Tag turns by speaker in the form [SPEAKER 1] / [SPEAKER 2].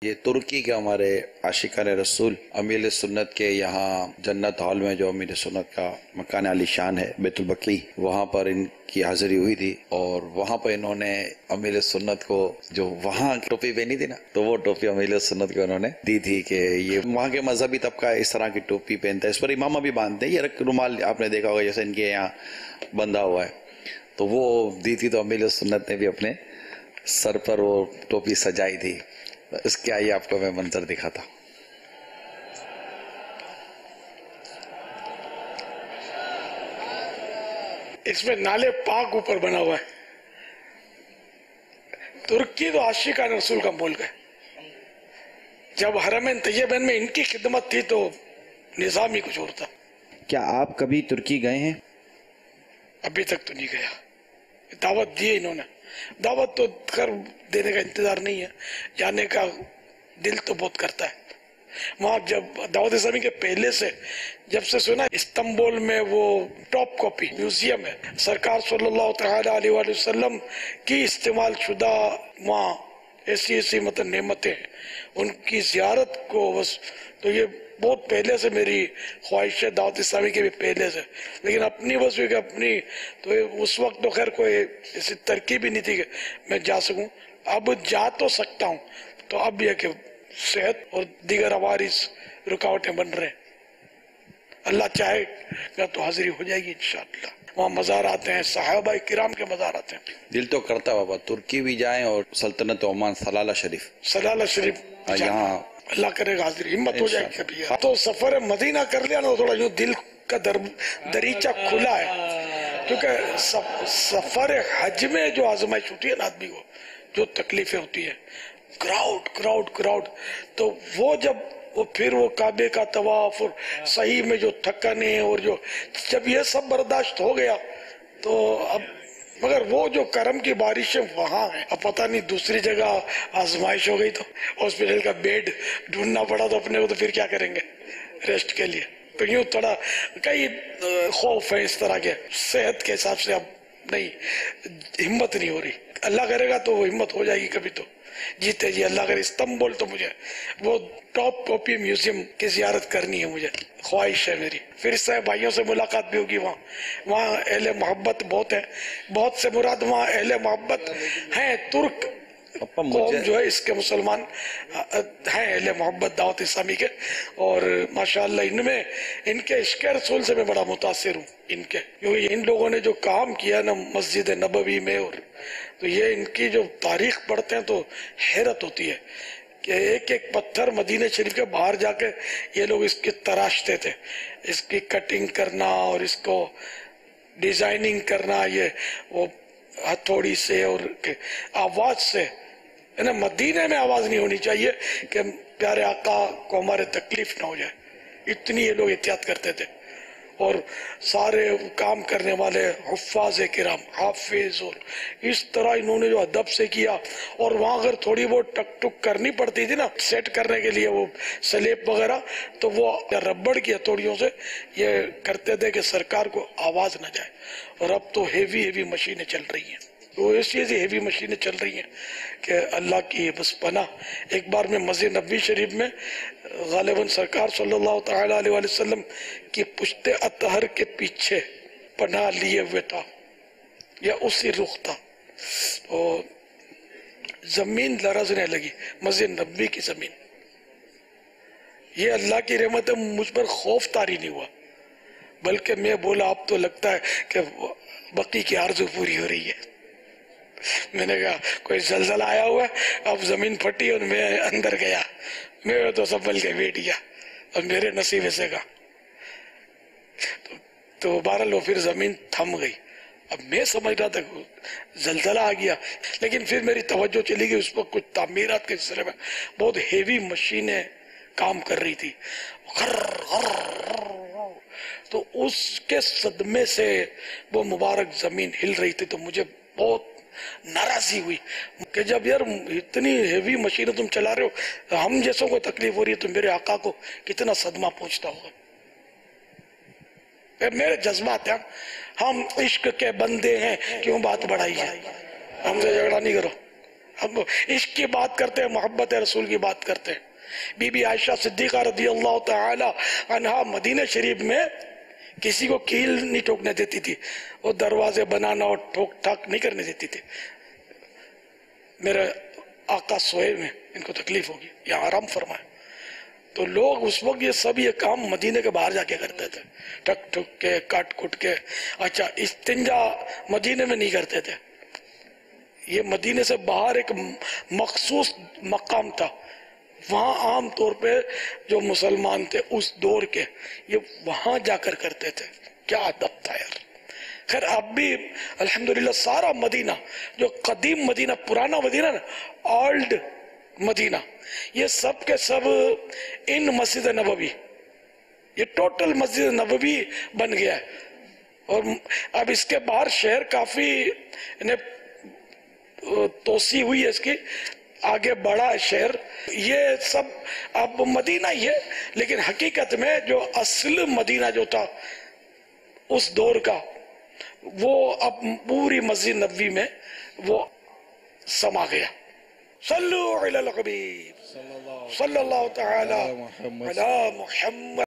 [SPEAKER 1] یہ ترکی کے ہمارے عاشقان رسول امیر سنت کے یہاں جنت ہال میں جو امیر سنت کا مکان عالی شان ہے بیت البقی، وہاں پر ان کی حاضری ہوئی تھی اور وہاں پر انہوں نے امیر سنت کو جو وہاں ٹوپی پہنی تھی نا، تو وہ ٹوپی امیر سنت کو انہوں نے دی تھی کہ یہ وہاں کے مذہبی طبقہ اس طرح کی ٹوپی پہنتا ہے، اس پر امامہ بھی باندھتے ہیں، یہ رومال آپ نے دیکھا ہوگا جیسے ان کے یہاں بندھا ہوا ہے، تو وہ دی تھی تو امیر سنت نے بھی اپنے سر پر وہ ٹوپی سجائی تھی۔ اس کے آئیے آپ کو میں منظر دکھاتا ہوں۔
[SPEAKER 2] اس میں نالے پاک اوپر بنا ہوا ہے۔ ترکی تو عاشقان رسول کا ملک ہے۔ جب حرمین طیبین میں ان کی خدمت تھی تو نظام ہی کچھ اور تھا۔
[SPEAKER 1] کیا آپ کبھی ترکی گئے ہیں؟
[SPEAKER 2] ابھی تک تو نہیں گیا، دعوت دی انہوں نے، دعوت تو کر دینے کا انتظار نہیں ہے، جانے کا دل تو بہت کرتا ہے۔ وہاں جب دعوت اسلامی کے پہلے سے جب سے سنا استنبول میں وہ ٹاپ کاپی میوزیم ہے، سرکار صلی اللہ تعالی علیہ وآلہ وسلم کی استعمال شدہ وہاں ایسی مطلب نعمتیں ہیں، ان کی زیارت کو بس، تو یہ بہت پہلے سے میری خواہش ہے، دعوت اسلامی کے بھی پہلے سے، لیکن اپنی بس کہ اپنی تو اس وقت تو خیر کوئی ایسی ترکیب بھی نہیں تھی کہ میں جا سکوں۔ اب جا تو سکتا ہوں، تو اب یہ کہ صحت اور دیگر عوارض رکاوٹیں بن رہے ہیں، اللہ چاہے گا تو حاضری ہو جائے گی انشاءاللہ۔ وہاں مزارات ہیں، صحابہ کرام کے مزارات ہیں۔
[SPEAKER 1] دل تو کرتا بابا ترکی بھی جائیں اور سلطنت عمان سلالہ شریف یہاں
[SPEAKER 2] اللہ کرے گا حاضری، ہمت ہو جائے گی کبھی۔ تو سفر مدینہ کر لیا نا، تھوڑا جو دل کا دریچہ کھلا ہے، کیونکہ سفر حج میں جو آزمائش ہوتی ہے نا آدمی کو، جو تکلیفیں ہوتی ہیں، کراؤڈ، تو وہ جب پھر وہ کعبے کا طواف اور صحیح میں جو تھکنے اور جب یہ سب برداشت ہو گیا تو اب مگر وہ جو کرم کی بارشیں وہاں ہیں، اب پتہ نہیں دوسری جگہ آزمائش ہو گئی تو ہاسپٹل کا بیڈ ڈھونڈنا پڑا تو اپنے کو تو پھر کیا کریں گے ریسٹ کے لیے، تو یوں تھوڑا کئی خوف ہے اس طرح کے، صحت کے حساب سے اب نہیں، ہمت نہیں ہو رہی، اللہ کرے گا تو وہ ہمت ہو جائے گی کبھی تو جیتے جی اللہ کرے۔ استنبول تو مجھے وہ ٹاپ کاپی میوزیم کی زیارت کرنی ہے، مجھے خواہش ہے میری، پھر اس طرح بھائیوں سے ملاقات بھی ہوگی، وہاں اہل محبت بہت ہیں، بہت سے مراد وہاں اہل محبت ہیں، ترک قوم جو ہے اس کے مسلمان ہیں اہل محبت دعوت اسلامی کے، اور ماشاءاللہ ان کے عشق رسول سے میں بڑا متاثر ہوں، کیونکہ ان لوگوں نے جو کام کیا نا مسجد نبوی میں، اور تو یہ ان کی جو تاریخ پڑھتے ہیں تو حیرت ہوتی ہے کہ ایک ایک پتھر مدینہ شریف کے باہر جا کے یہ لوگ اس کی تراشتے تھے، اس کی کٹنگ کرنا اور اس کو ڈیزائننگ کرنا، یہ وہ ہتھوڑی سے اور آواز سے، مدینہ میں آواز نہیں ہونی چاہیے کہ پیارے آقا کو ہمارے تکلیف نہ ہو جائے، اتنی یہ لوگ احتیاط کرتے تھے، اور سارے کام کرنے والے حفاظ کرام حافظ، اور اس طرح انہوں نے جو ادب سے کیا، اور وہاں اگر تھوڑی بہت ٹک ٹک کرنی پڑتی تھی نا سیٹ کرنے کے لیے وہ سلیب وغیرہ، تو وہ ربڑ کی ہتھوڑیوں سے یہ کرتے تھے کہ سرکار کو آواز نہ جائے، اور اب تو ہیوی مشینیں چل رہی ہیں، وہ ایسی ہیوی مشینیں چل رہی ہیں کہ اللہ کی بس پناہ۔ ایک بار میں مسجد نبوی شریف میں غالباً سرکار صلی اللہ تعالی علیہ وآلہ وسلم کی پشت اطہر کے پیچھے پناہ لیے ہوئے تھا، یا اسی رخ تھا، اور زمین لرزنے لگی، مسجد نبوی کی زمین، یہ اللہ کی رحمت ہے، مجھ پر خوف طاری نہیں ہوا، بلکہ میں بولا اب تو لگتا ہے کہ بقی کی آرزو پوری ہو رہی ہے۔ میں نے کہا کوئی زلزلہ آیا ہوا ہے، اب زمین پھٹی اور میں اندر گیا، میں تو سنبھل کے بیٹھ گیا، اور میرے نصیب سے کا تو بہرحال وہ پھر زمین تھم گئی۔ اب میں سمجھ رہا تھا زلزلہ آ گیا، لیکن پھر میری توجہ چلی گئی، اس وقت کچھ تعمیرات کے سلسلے میں بہت ہیوی مشینیں کام کر رہی تھی، تو اس کے صدمے سے وہ مبارک زمین ہل رہی تھی، تو مجھے بہت ناراضی ہوئی کہ جب یار اتنی ہیوی مشینیں تم چلا رہے ہو، ہم جیسوں کو تکلیف ہو رہی ہے، تو میرے آقا کو کتنا صدمہ پہنچتا ہوگا۔ میرے جذبات ہیں، ہم عشق کے بندے ہیں، کیوں بات بڑھائی ہے، ہم سے جھگڑا نہیں کرو، ہم عشق کی بات کرتے ہیں، محبت رسول کی بات کرتے ہیں. بی بی عائشہ صدیقہ رضی اللہ تعالی عنہا مدینہ شریف میں کسی کو کیل نہیں ٹھوکنے دیتی تھی، وہ دروازے بنانا اور ٹھوک ٹھاک نہیں کرنے دیتی تھی. میرے آقا سوئے میں ان کو تکلیف ہوگی، یا آرام فرمائے، تو لوگ اس وقت یہ سب یہ کام مدینے کے باہر جا کے کرتے تھے، ٹک ٹک کے کٹ کٹ کے. اچھا استنجا مدینے میں نہیں کرتے تھے، یہ مدینے سے باہر ایک مخصوص مقام تھا، وہاں عام طور پہ جو مسلمان تھے اس دور کے یہ وہاں جا کر کرتے تھے. کیا ادب تھا یار. خیر اب بھی الحمدللہ سارا مدینہ جو قدیم مدینہ، پرانا مدینہ نا، اولڈ مدینہ، یہ سب کے سب ان مسجد نبوی، یہ ٹوٹل مسجد نبوی بن گیا ہے. اور اب اس کے باہر شہر کافی توسیع ہوئی ہے، اس کی آگے بڑا شہر. یہ سب اب مدینہ ہی ہے، لیکن حقیقت میں جو اصل مدینہ جو تھا اس دور کا، وہ اب پوری مسجد نبوی میں وہ سما گیا. صلو علی الحبیب صلی اللہ تعالی علی محمد.